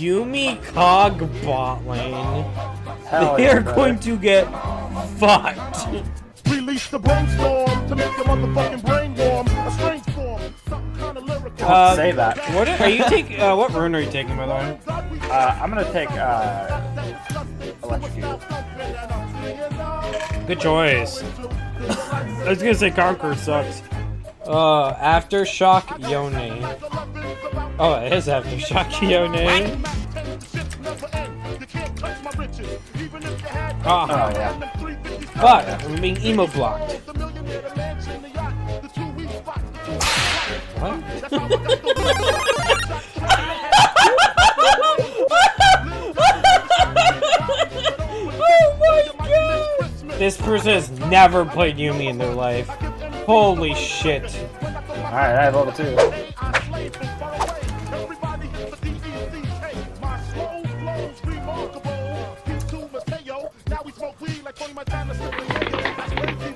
Yumi Cog bot lane. Hell They yeah, are brother. going to get fucked. Release the brainstorm to make your motherfucking brain warm. A strange form, something kind of lyrical. Don't say that. What are you taking? What rune are you taking, by the way? I'm gonna take electrocute. Good choice. I was gonna say Conqueror sucks. Aftershock Yone. Oh, it is Aftershock Yone. Oh yeah. But I'm being emo blocked. What? Oh my god! This person has never played Yumi in their life. Holy shit. Alright, I have level 2.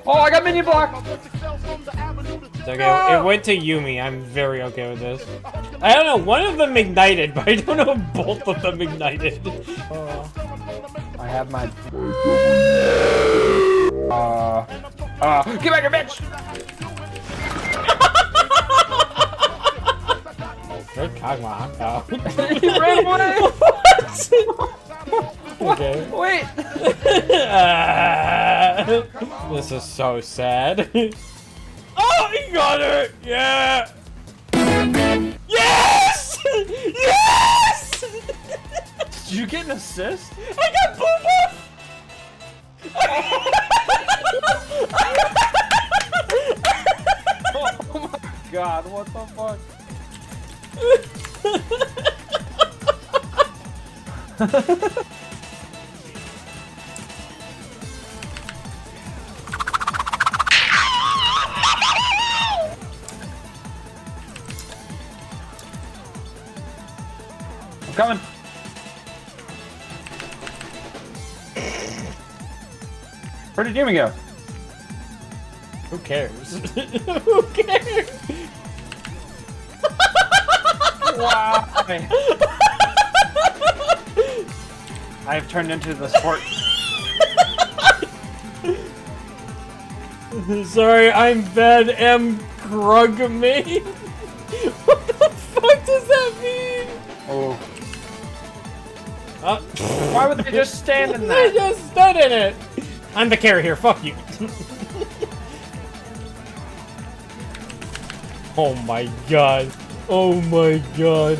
Oh, I got mini block! It's okay, it went to Yumi. I'm very okay with this. I don't know, one of them ignited, but I don't know if both of them ignited. I have my. Get back here, bitch! Where'd Kagma go? He ran away! What? Okay. Wait! This is so sad. Oh, he got her! Yeah! Yes! Yes! Did you get an assist? I got boom Oh my god, what the fuck? I'm coming. Where did Yumi go? Who cares? Who cares? Why? I've turned into the sport. Sorry, I'm bad M. Krugmate. What the fuck does that mean? Oh. Uh, Why would they just stand in I that? just stood in it. I'm the carry here. Fuck you. Oh my god. Oh my god.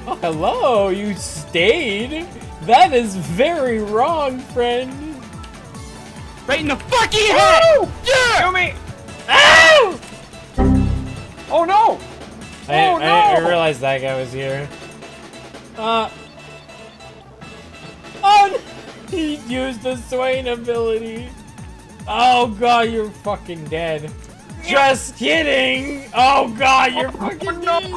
Oh, hello. You stayed. That is very wrong, friend. Right in the fucking head! Yeah! Yumi! Ow! Oh no! I realized that guy was here. Oh no! He used the Swain ability. Oh god, you're fucking dead. Just kidding! Oh god, you're fucking dead!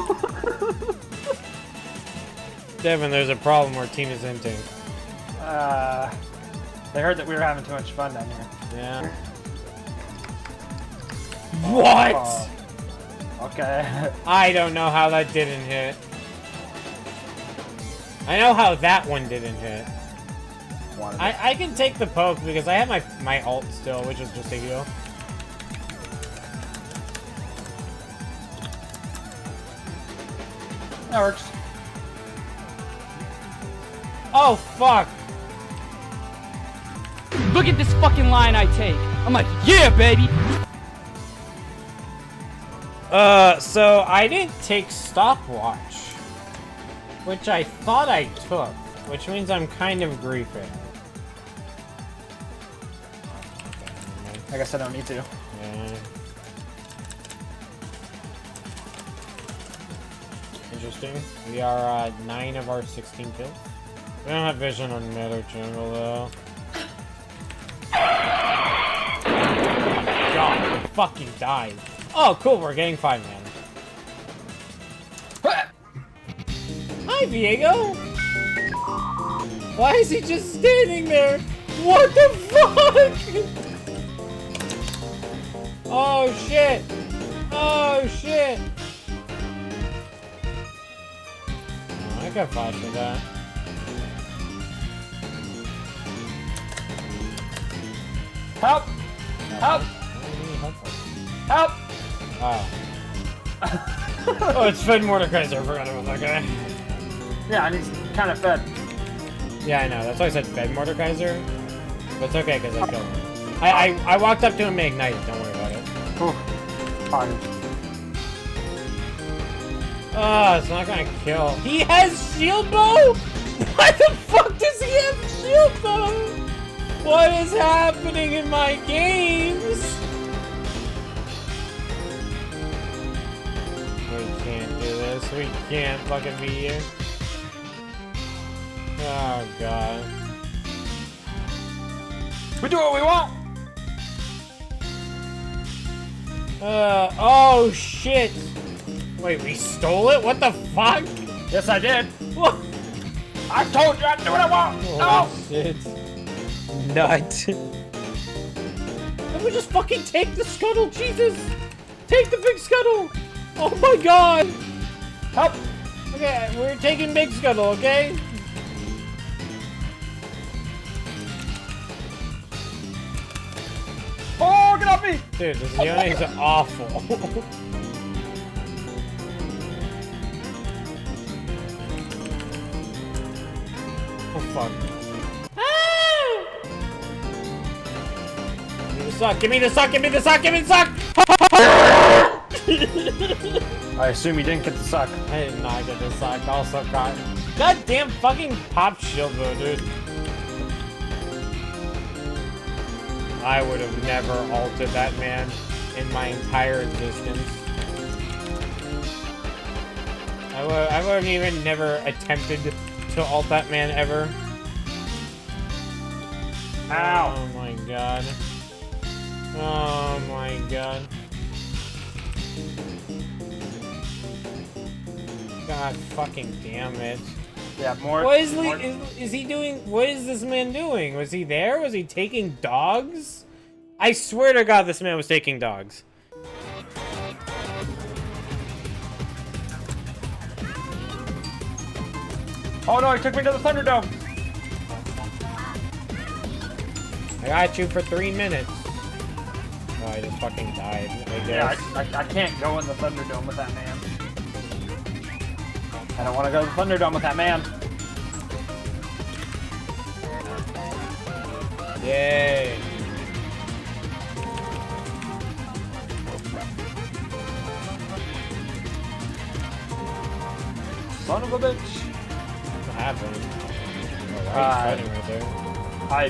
Devin, there's a problem where team is hinting. They heard that we were having too much fun down here. Yeah. What? Oh. Okay. I don't know how that didn't hit. I know how that one didn't hit. I can take the poke because I have my ult still, which is just a heal. That works. Oh fuck! Look at this fucking line I take. I'm like, yeah, baby. So I didn't take stopwatch, which I thought I took, which means I'm kind of griefing. I guess I don't need to. Yeah. Interesting. We are 9 of our 16 kills. We don't have vision on mid or jungle though. God, we fucking died. Oh, cool, we're getting 5 man. Hi, Diego! Why is he just standing there? What the fuck? Oh shit! Oh shit! Oh, I got flash for that. Help! Help! Help! Oh. Oh, it's Fed Mordekaiser. I forgot about that guy. Yeah, and he's kind of fed. Yeah, I know. That's why I said Fed Mordekaiser. But it's okay, because I killed him. I walked up to him and made ignite. Don't worry about it. Fine. Oh, it's not gonna kill. He has shield bow? Why the fuck does he have shield bow? What is happening in my games? We can't do this. We can't fucking be here. Oh god. We do what we want! Oh shit. Wait, we stole it? What the fuck? Yes, I did. What? I told you I'd do what I want! Oh No! shit. Nut. Let me just fucking take the scuttle, Jesus! Take the big scuttle! Oh my god! Help! Okay, we're taking big scuttle, okay? Oh, get off me! Dude, this Yone is awful. Oh fuck. Give me the suck, give me the suck, give me the suck, give me the suck! I assume you didn't get the suck. I did not get the suck, also got goddamn fucking pop shield though, dude. I would have never ulted that man in my entire existence. I would have even never attempted to ult that man ever. Ow. Oh my god. Oh my god. God fucking damn it. Yeah, more. What is, more. is he doing? What is this man doing? Was he there? Was he taking dogs? I swear to God, this man was taking dogs. Oh no, he took me to the Thunderdome! I got you for 3 minutes. Oh, I just fucking died, I Yeah, guess. I can't go in the Thunderdome with that man. I don't want to go to the Thunderdome with that man. Yay. Son of a bitch. What happened? Oh, why are you fighting right there? I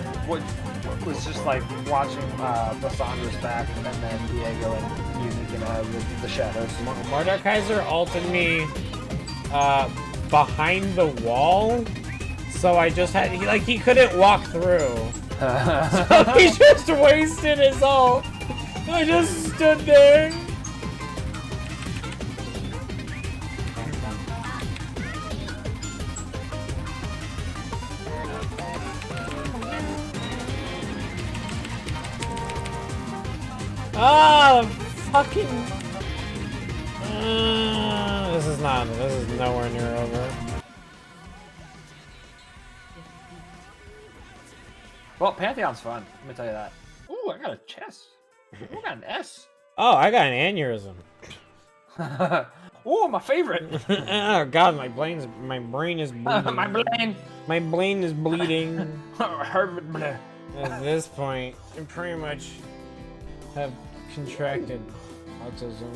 was just like watching Lissandra's back and then Diego and Unique and the shadows. Mordekaiser ulted me behind the wall, so I just had he couldn't walk through. So he just wasted his ult. I just stood there. Ah, fucking. This is nowhere near over. Well, Pantheon's fun. Let me tell you that. Ooh, I got a chest. Ooh, I got an S. Oh, I got an aneurysm. Ooh, my favorite. Oh God, my brain is bleeding. My brain. My brain is bleeding. Herbert. At this point, I pretty much have contracted autism.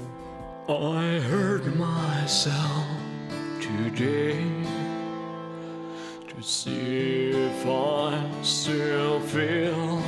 I hurt myself today to see if I still feel